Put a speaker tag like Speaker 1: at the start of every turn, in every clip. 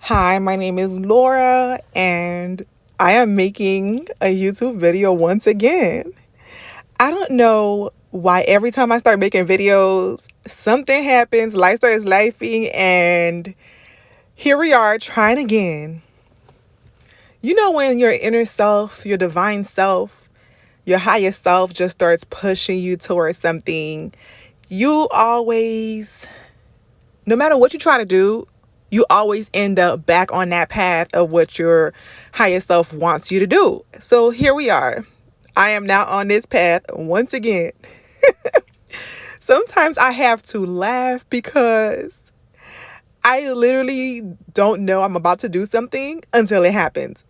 Speaker 1: Hi, my name is Laura, and I am making a YouTube video once again. I don't know why every time I start making videos, something happens, life starts lifing, and here we are trying again. You know, when your inner self, your divine self, your higher self just starts pushing you towards something, you always, no matter what you try to do, you always end up back on that path of what your higher self wants you to do. So here we are. I am now on this path once again. Sometimes I have to laugh because I literally don't know I'm about to do something until it happens.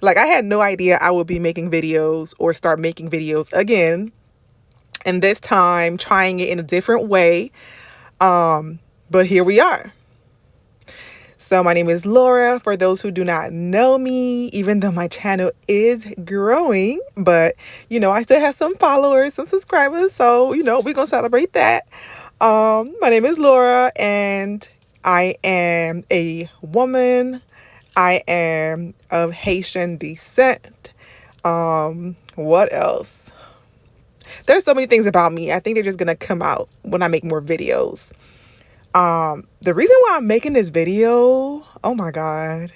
Speaker 1: Like, I had no idea I would be making videos or start making videos again. And this time trying it in a different way. But here we are. So my name is Laura, for those who do not know me, even though my channel is growing, but I still have some followers, some subscribers, so we're gonna celebrate that. My name is Laura, and I am a woman. I am of Haitian descent. What else? There's so many things about me. I think they're just gonna come out when I make more videos. The reason why I'm making this video, oh my God,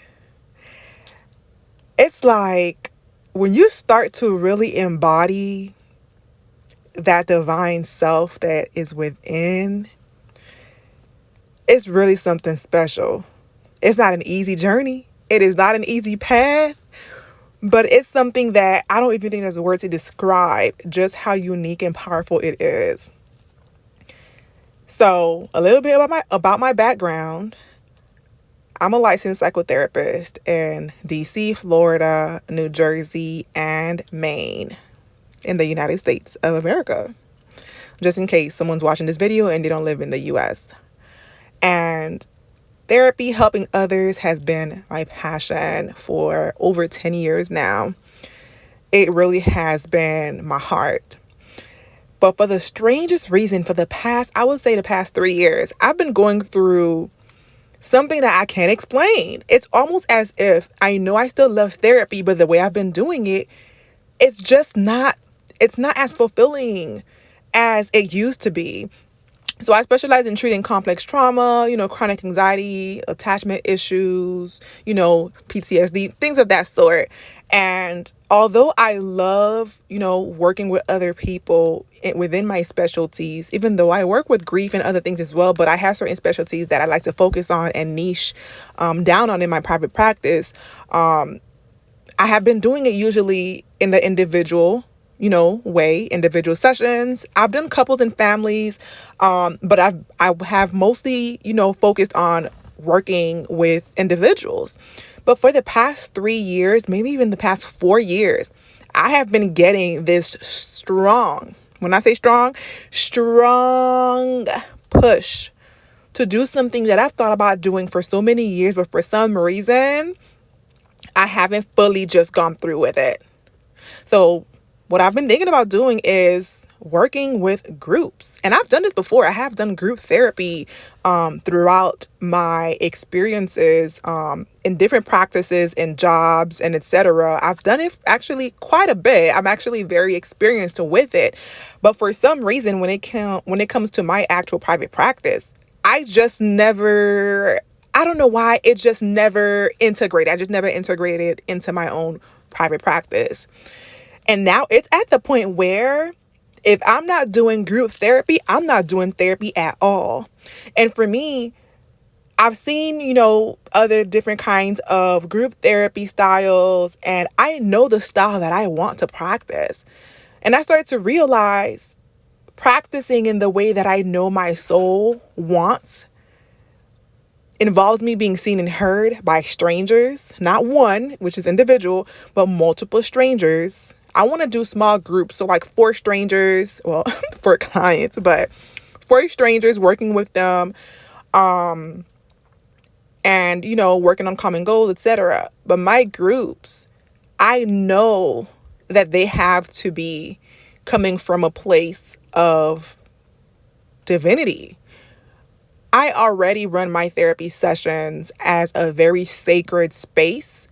Speaker 1: it's like when you start to really embody that divine self that is within, it's really something special. It's not an easy journey. It is not an easy path, but it's something that I don't even think there's a word to describe just how unique and powerful it is. So a little bit about my background. I'm a licensed psychotherapist in DC, Florida, New Jersey, and Maine in the United States of America. Just in case someone's watching this video and they don't live in the US. And therapy, helping others, has been my passion for over 10 years now. It really has been my heart. But for the strangest reason, for the past 3 years, I've been going through something that I can't explain. It's almost as if I know I still love therapy, but the way I've been doing it, it's not as fulfilling as it used to be. So I specialize in treating complex trauma, chronic anxiety, attachment issues, PTSD, things of that sort. And although I love, working with other people within my specialties, even though I work with grief and other things as well, but I have certain specialties that I like to focus on and niche down on in my private practice. I have been doing it usually in the individual way, individual sessions. I've done couples and families, but I have mostly, focused on working with individuals. But for the past 3 years, maybe even the past 4 years, I have been getting this strong, when I say strong push to do something that I've thought about doing for so many years, but for some reason, I haven't fully just gone through with it. So what I've been thinking about doing is working with groups. And I've done this before. I have done group therapy throughout my experiences in different practices and jobs and etc. I've done it actually quite a bit. I'm actually very experienced with it. But for some reason, when it comes to my actual private practice, I don't know why, it just never integrated. I just never integrated it into my own private practice. And now it's at the point where if I'm not doing group therapy, I'm not doing therapy at all. And for me, I've seen, other different kinds of group therapy styles, and I know the style that I want to practice. And I started to realize practicing in the way that I know my soul wants involves me being seen and heard by strangers, not one, which is individual, but multiple strangers. I want to do small groups, so like 4 strangers, well, for clients, but 4 strangers, working with them, and, working on common goals, etc. But my groups, I know that they have to be coming from a place of divinity. I already run my therapy sessions as a very sacred space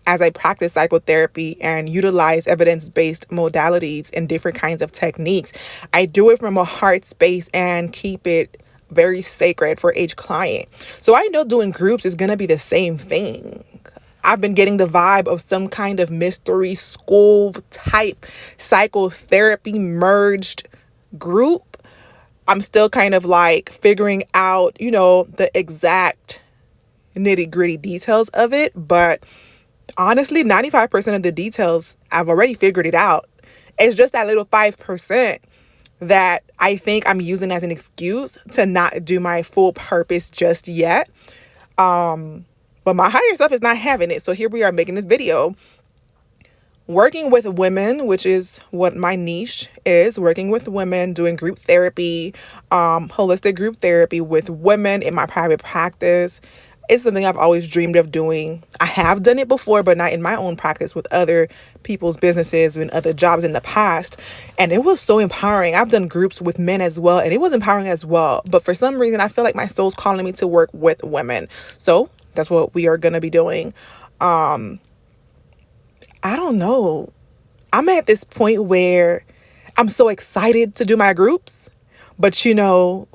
Speaker 1: as I practice psychotherapy and utilize evidence-based modalities and different kinds of techniques. I do it from a heart space and keep it very sacred for each client. So I know doing groups is going to be the same thing. I've been getting the vibe of some kind of mystery school type psychotherapy merged group. I'm still kind of like figuring out, the exact nitty gritty details of it. But honestly, 95% of the details, I've already figured it out. It's just that little 5% that I think I'm using as an excuse to not do my full purpose just yet. But my higher self is not having it. So here we are making this video. Working with women, which is what my niche is, working with women, doing group therapy, holistic group therapy with women in my private practice. It's something I've always dreamed of doing. I have done it before, but not in my own practice, with other people's businesses and other jobs in the past. And it was so empowering. I've done groups with men as well, and it was empowering as well. But for some reason, I feel like my soul's calling me to work with women. So that's what we are going to be doing. I don't know. I'm at this point where I'm so excited to do my groups, but the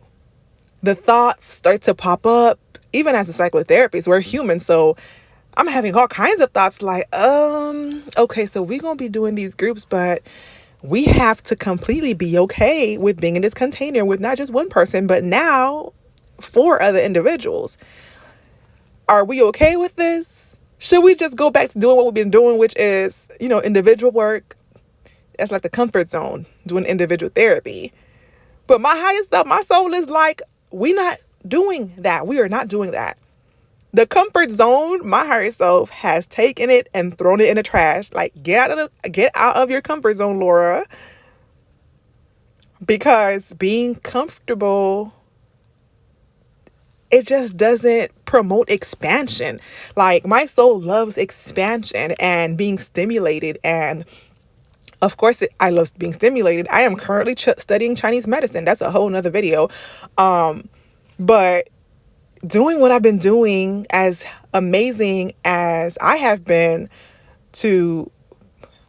Speaker 1: thoughts start to pop up. Even as a psychotherapist, we're human, so I'm having all kinds of thoughts like, okay, so we're going to be doing these groups, but we have to completely be okay with being in this container with not just one person, but now 4 other individuals. Are we okay with this? Should we just go back to doing what we've been doing, which is, individual work? That's like the comfort zone, doing individual therapy. But my highest self, my soul is like, we not doing that. We are not doing that. The comfort zone, my higher self has taken it and thrown it in the trash. Like, get out of your comfort zone, Laura. Because being comfortable, it just doesn't promote expansion. Like, my soul loves expansion and being stimulated. And of course, I love being stimulated. I am currently studying Chinese medicine. That's a whole nother video. But doing what I've been doing, as amazing as I have been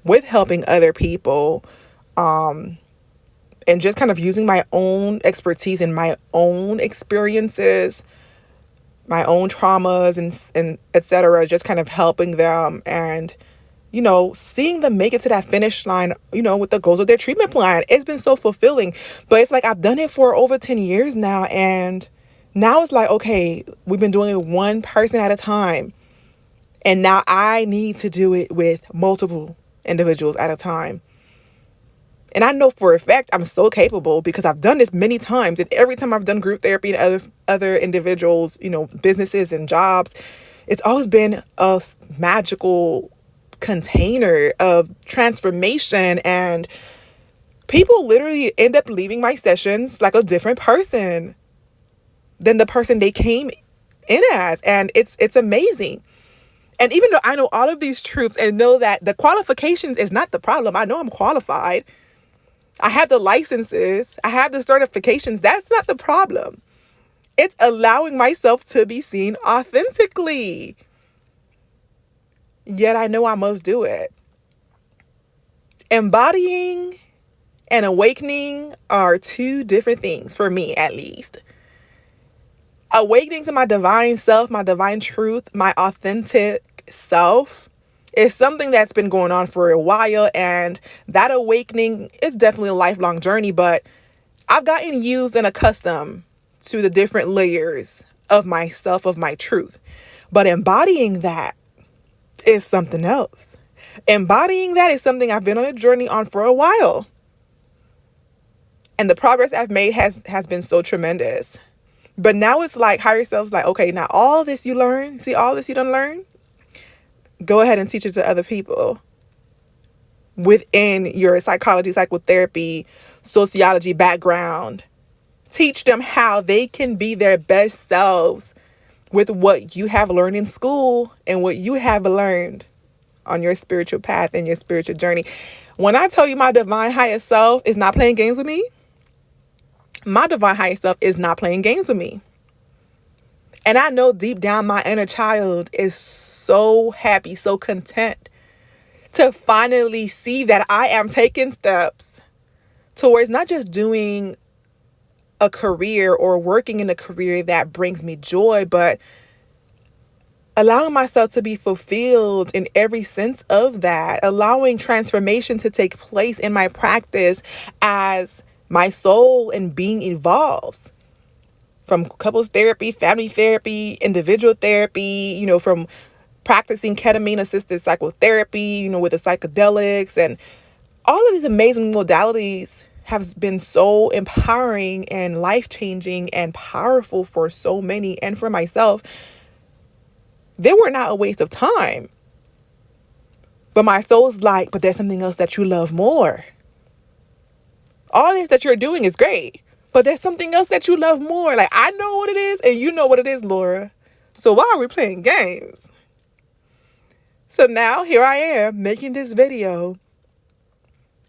Speaker 1: with helping other people, and just kind of using my own expertise and my own experiences, my own traumas and etc., just kind of helping them and, seeing them make it to that finish line, with the goals of their treatment plan. It's been so fulfilling. But it's like I've done it for over 10 years now, and now it's like, okay, we've been doing it one person at a time. And now I need to do it with multiple individuals at a time. And I know for a fact I'm so capable because I've done this many times. And every time I've done group therapy and other individuals, businesses and jobs, it's always been a magical container of transformation. And people literally end up leaving my sessions like a different person than the person they came in as. And it's amazing. And even though I know all of these truths and know that the qualifications is not the problem, I know I'm qualified. I have the licenses. I have the certifications. That's not the problem. It's allowing myself to be seen authentically. Yet I know I must do it. Embodying and awakening are 2 different things for me, at least. Awakening to my divine self, my divine truth, my authentic self is something that's been going on for a while. And that awakening is definitely a lifelong journey. But I've gotten used and accustomed to the different layers of myself, of my truth. But embodying that is something else. Embodying that is something I've been on a journey on for a while. And the progress I've made has been so tremendous. But now it's like higher self's like, okay, now all this you learn, see all this you done learn, go ahead and teach it to other people within your psychology, psychotherapy, sociology background. Teach them how they can be their best selves with what you have learned in school and what you have learned on your spiritual path and your spiritual journey. When I tell you my divine higher self is not playing games with me, my divine higher self is not playing games with me. And I know deep down my inner child is so happy, so content to finally see that I am taking steps towards not just doing a career or working in a career that brings me joy, but allowing myself to be fulfilled in every sense of that, allowing transformation to take place in my practice as my soul and being evolves. From couples therapy, family therapy, individual therapy, from practicing ketamine assisted psychotherapy, with the psychedelics, and all of these amazing modalities have been so empowering and life-changing and powerful for so many, and for myself. They were not a waste of time. But my soul's like, but there's something else that you love more. All this that you're doing is great, but there's something else that you love more. Like, I know what it is and you know what it is, Laura. So why are we playing games? So now here I am making this video,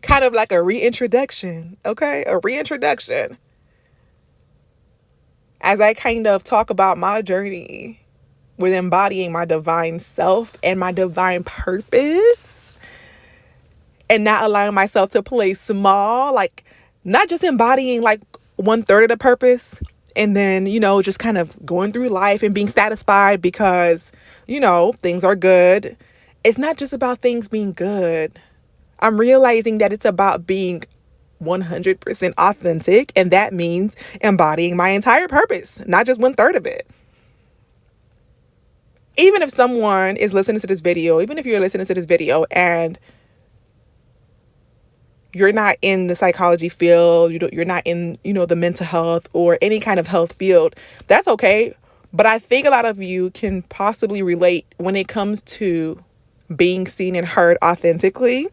Speaker 1: kind of like a reintroduction, okay? A reintroduction. As I kind of talk about my journey with embodying my divine self and my divine purpose, and not allowing myself to play small, like not just embodying like 1/3 of the purpose and then, just kind of going through life and being satisfied because, things are good. It's not just about things being good. I'm realizing that it's about being 100% authentic, and that means embodying my entire purpose, not just 1/3 of it. Even if someone is listening to this video, even if you're listening to this video and you're not in the psychology field, you're not in, the mental health or any kind of health field, that's okay. But I think a lot of you can possibly relate when it comes to being seen and heard authentically,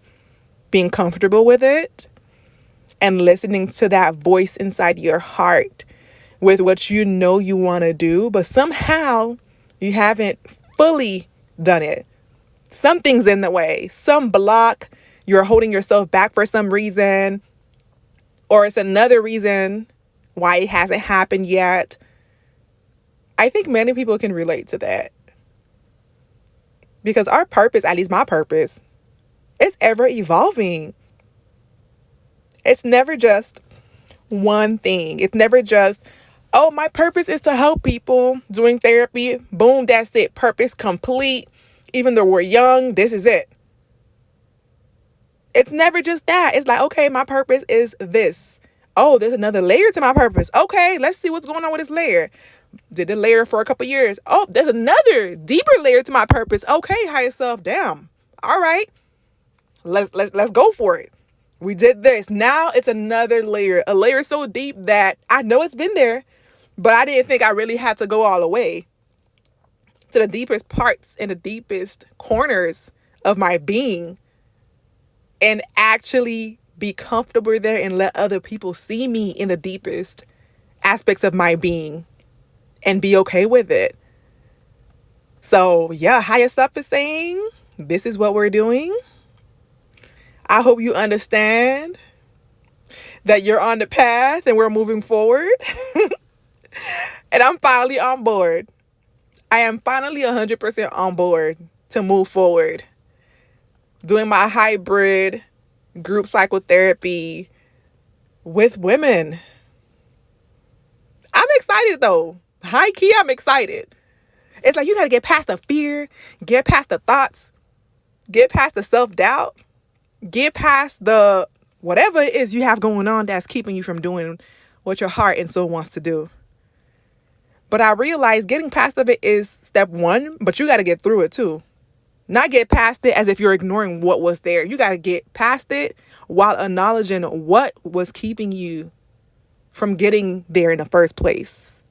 Speaker 1: being comfortable with it, and listening to that voice inside your heart with what you want to do, but somehow you haven't fully done it. Something's in the way, some block, you're holding yourself back for some reason, or it's another reason why it hasn't happened yet. I think many people can relate to that. Because our purpose, at least my purpose, it's ever evolving. It's never just one thing. It's never just, oh, my purpose is to help people doing therapy. Boom, that's it. Purpose complete. Even though we're young, this is it. It's never just that. It's like, okay, my purpose is this. Oh, there's another layer to my purpose. Okay, let's see what's going on with this layer. Did the layer for a couple years. Oh, there's another deeper layer to my purpose. Okay, higher self, damn. All right, let's go for it. We did this. Now it's another layer, a layer so deep that I know it's been there, but I didn't think I really had to go all the way to the deepest parts and the deepest corners of my being and actually be comfortable there and let other people see me in the deepest aspects of my being and be okay with it. So yeah, higher self is saying, this is what we're doing. I hope you understand that you're on the path and we're moving forward. And I'm finally on board. I am finally 100% on board to move forward. Doing my hybrid group psychotherapy with women. I'm excited though. High key, I'm excited. It's like you got to get past the fear, get past the thoughts, get past the self-doubt, get past the whatever it is you have going on that's keeping you from doing what your heart and soul wants to do. But I realize getting past of it is step one, but you got to get through it too. Not get past it as if you're ignoring what was there. You got to get past it while acknowledging what was keeping you from getting there in the first place.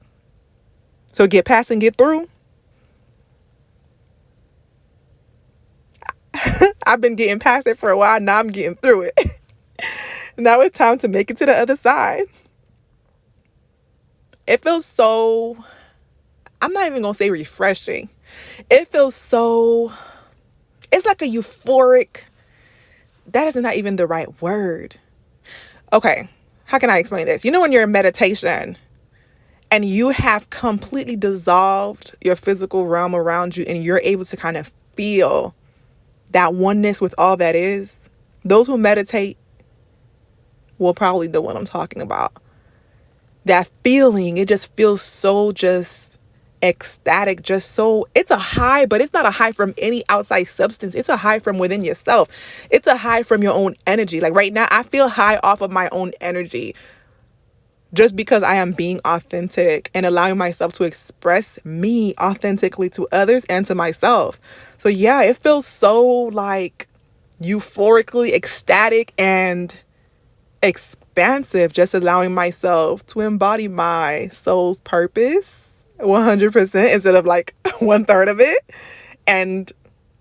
Speaker 1: So get past and get through. I've been getting past it for a while. Now I'm getting through it. Now it's time to make it to the other side. It feels so, I'm not even going to say refreshing. It feels so, it's like a euphoric, that is not even the right word. Okay, how can I explain this? When you're in meditation and you have completely dissolved your physical realm around you, and you're able to kind of feel that oneness with all that is, those who meditate will probably know what I'm talking about. That feeling, it just feels so just ecstatic, just so, it's a high, but it's not a high from any outside substance. It's a high from within yourself. It's a high from your own energy. Like right now, I feel high off of my own energy just because I am being authentic and allowing myself to express me authentically to others and to myself. So yeah, it feels so like euphorically ecstatic and expansive, just allowing myself to embody my soul's purpose 100% instead of like 1/3 of it, and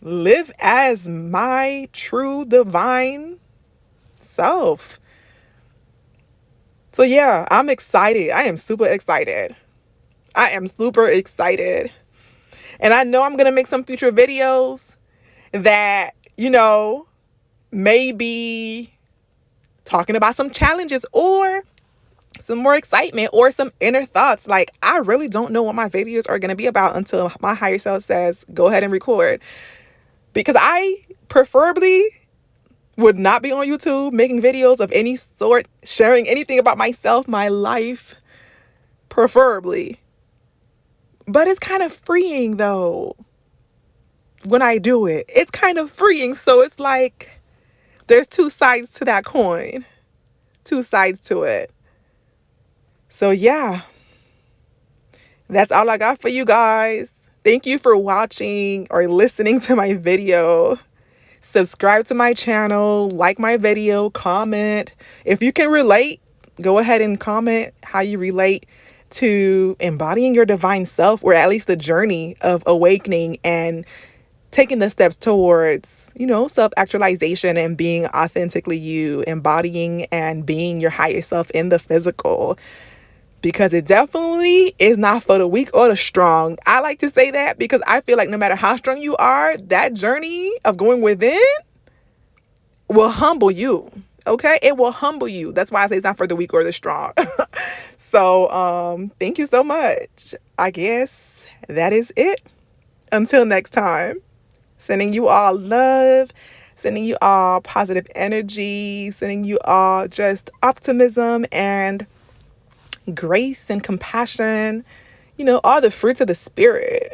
Speaker 1: live as my true divine self. So yeah, I'm excited. I am super excited. I am super excited. And I know I'm going to make some future videos that, maybe talking about some challenges or some more excitement or some inner thoughts. Like, I really don't know what my videos are going to be about until my higher self says, go ahead and record. Because I preferably would not be on YouTube making videos of any sort, sharing anything about myself, my life, preferably. But it's kind of freeing though. When I do it, it's kind of freeing. So it's like, there's two sides to that coin, two sides to it. So yeah, that's all I got for you guys. Thank you for watching or listening to my video. Subscribe to my channel, like my video, comment. If you can relate, go ahead and comment how you relate to embodying your divine self, or at least the journey of awakening and taking the steps towards, self-actualization and being authentically you, embodying and being your higher self in the physical. Because it definitely is not for the weak or the strong. I like to say that because I feel like no matter how strong you are, that journey of going within will humble you. Okay? It will humble you. That's why I say it's not for the weak or the strong. So, thank you so much. I guess that is it. Until next time, sending you all love, sending you all positive energy, sending you all just optimism and grace and compassion, all the fruits of the spirit.